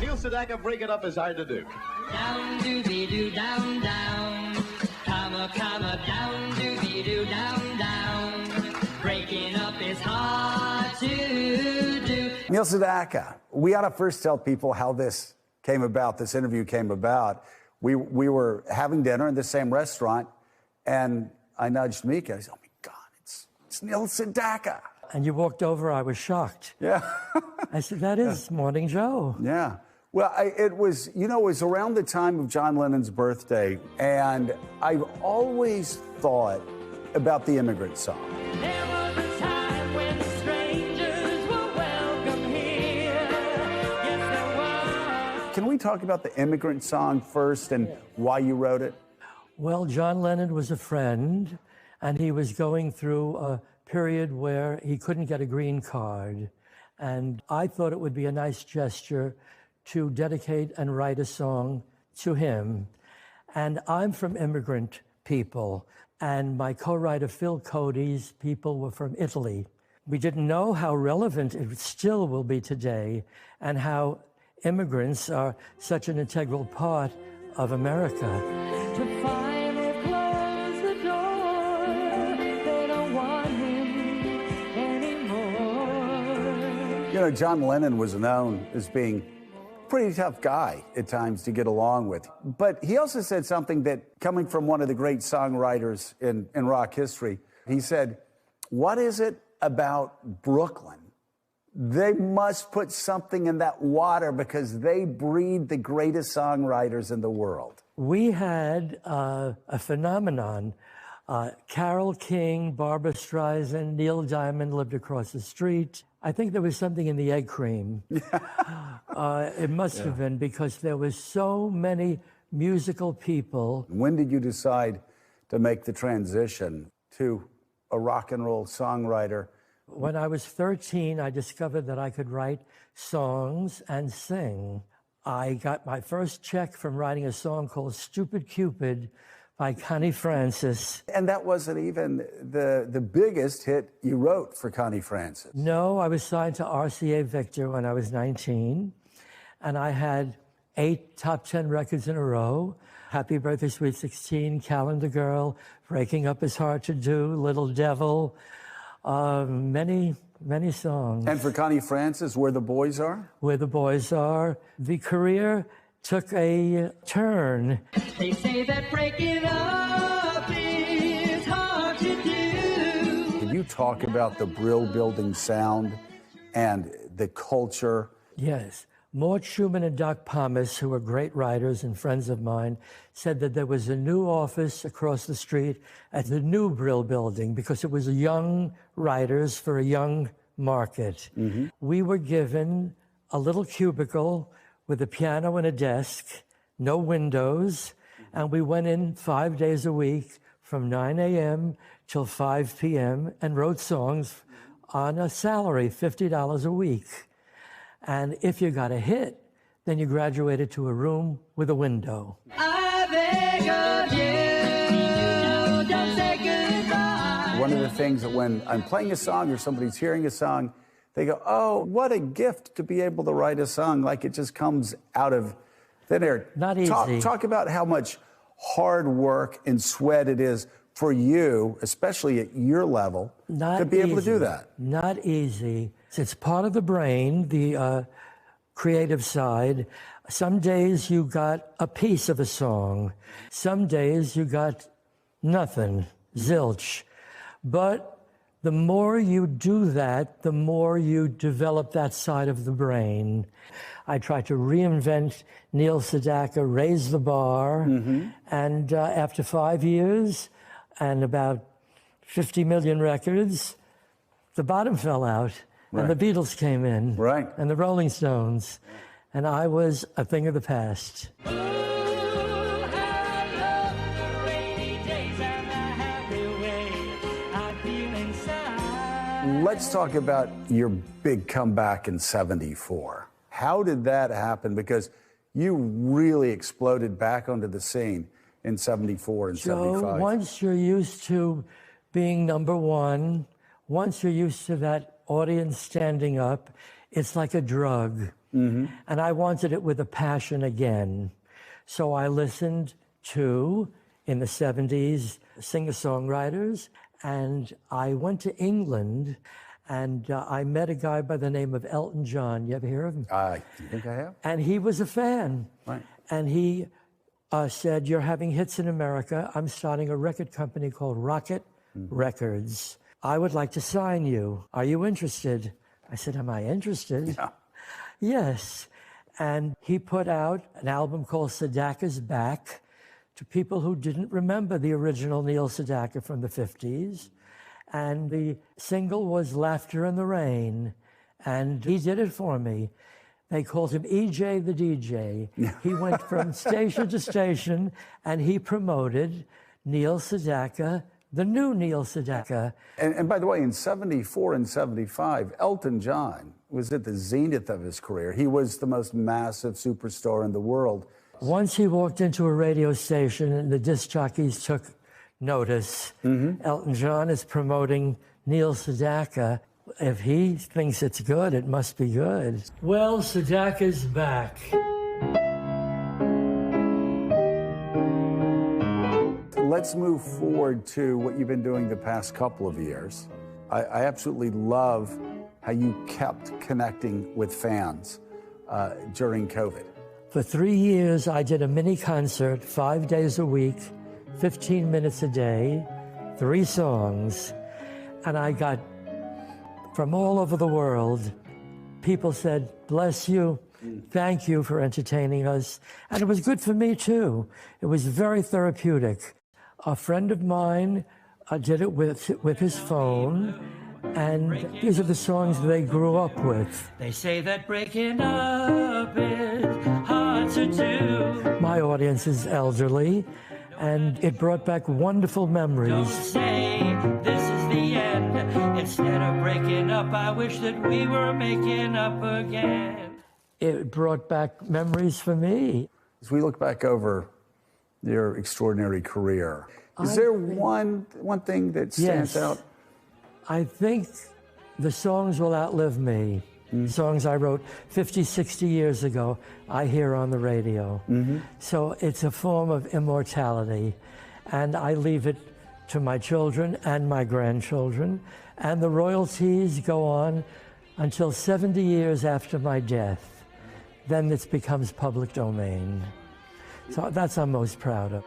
Neil Sedaka, break it up is hard to do. Down, doobie-doo, down, down. Comma, comma, down, doobie-doo, down, down. Breaking up is hard to do. Neil Sedaka, we ought to first tell people how this came about, this interview came about. We were having dinner in the same restaurant, and I nudged Mika. I said, oh, my God, it's Neil Sedaka. And you walked over, I was shocked. Yeah. I said, that is Morning Joe. Yeah. Well, it was around the time of John Lennon's birthday, and I've always thought about the Immigrant Song. There was a time when strangers were welcome here. Yes, there was. Can we talk about the Immigrant Song first and why you wrote it? Well, John Lennon was a friend, and he was going through a period where he couldn't get a green card. And I thought it would be a nice gesture to dedicate and write a song to him. And I'm from immigrant people, and my co-writer Phil Cody's people were from Italy. We didn't know how relevant it still will be today, and how immigrants are such an integral part of America. To find they've closed the door, they don't want him anymore. You know, John Lennon was known as being a pretty tough guy at times to get along with. But he also said something that, coming from one of the great songwriters in rock history, he said, what is it about Brooklyn? They must put something in that water because they breed the greatest songwriters in the world. We had a phenomenon. Carole King, Barbra Streisand, Neil Diamond lived across the street. I think there was something in the egg cream. It must have been, because there was so many musical people. When did you decide to make the transition to a rock and roll songwriter? When I was 13, I discovered that I could write songs and sing. I got my first check from writing a song called Stupid Cupid by Connie Francis. And that wasn't even the biggest hit you wrote for Connie Francis. No, I was signed to RCA Victor when I was 19, and I had 8 top 10 records in a row. Happy Birthday, Sweet 16, Calendar Girl, Breaking Up Is Hard to Do, Little Devil, many songs. And for Connie Francis, Where the Boys Are? Where the Boys Are. The career took a turn. They say that breaking up is hard to do. Can you talk about the Brill Building sound and the culture? Yes. Mort Schumann and Doc Pomus, who were great writers and friends of mine, said that there was a new office across the street at the new Brill Building because it was young writers for a young market. Mm-hmm. We were given a little cubicle with a piano and a desk, no windows, and we went in 5 days a week from 9 a.m. till 5 p.m. and wrote songs on a salary, $50 a week. And if you got a hit, then you graduated to a room with a window. I beg of you, don't say goodbye. One of the things that when I'm playing a song or somebody's hearing a song, they go, oh, what a gift to be able to write a song, like it just comes out of thin air. Not easy. Talk about how much hard work and sweat it is for you, especially at your level, to be able to do that. Not easy. It's part of the brain, the creative side. Some days you got a piece of a song. Some days you got nothing, zilch. But the more you do that, the more you develop that side of the brain. I tried to reinvent Neil Sedaka, raise the bar, and after 5 years and about 50 million records, the bottom fell out, and the Beatles came in, and the Rolling Stones, and I was a thing of the past. Let's talk about your big comeback in '74. How did that happen? Because you really exploded back onto the scene in '74 and '75. So once you're used to being number one, once you're used to that audience standing up, it's like a drug. and I wanted it with a passion again. So I listened to, in the 70s, singer-songwriters, and I went to England, and I met a guy by the name of Elton John. You ever hear of him? I think I have. And he was a fan. Right. And he said, "You're having hits in America. I'm starting a record company called Rocket Records. I would like to sign you. Are you interested?" I said, "Am I interested?" Yeah. Yes. And he put out an album called Sedaka's Back to people who didn't remember the original Neil Sedaka from the 50s. And the single was Laughter in the Rain. And he did it for me. They called him EJ the DJ. He went from station to station, and he promoted Neil Sedaka, the new Neil Sedaka. And by the way, in 74 and 75, Elton John was at the zenith of his career. He was the most massive superstar in the world. Once he walked into a radio station and the disc jockeys took notice, Elton John is promoting Neil Sedaka. If he thinks it's good, it must be good. Well, Sedaka's back. Let's move forward to what you've been doing the past couple of years. I absolutely love how you kept connecting with fans during COVID. For 3 years, I did a mini concert 5 days a week, 15 minutes a day, 3 songs, and I got, from all over the world, people said, "Bless you, thank you for entertaining us." And it was good for me too. It was very therapeutic. A friend of mine did it with his phone, and these are the songs they grew up with. They say that breaking up is hard to do. My audience is elderly, and it brought back wonderful memories. Don't say this is the end. Instead of breaking up, I wish that we were making up again. It brought back memories for me. As we look back over your extraordinary career, is there one thing that stands out? I think the songs will outlive me. Songs I wrote 50, 60 years ago, I hear on the radio. So it's a form of immortality. And I leave it to my children and my grandchildren. And the royalties go on until 70 years after my death. Then it becomes public domain. So that's I'm most proud of.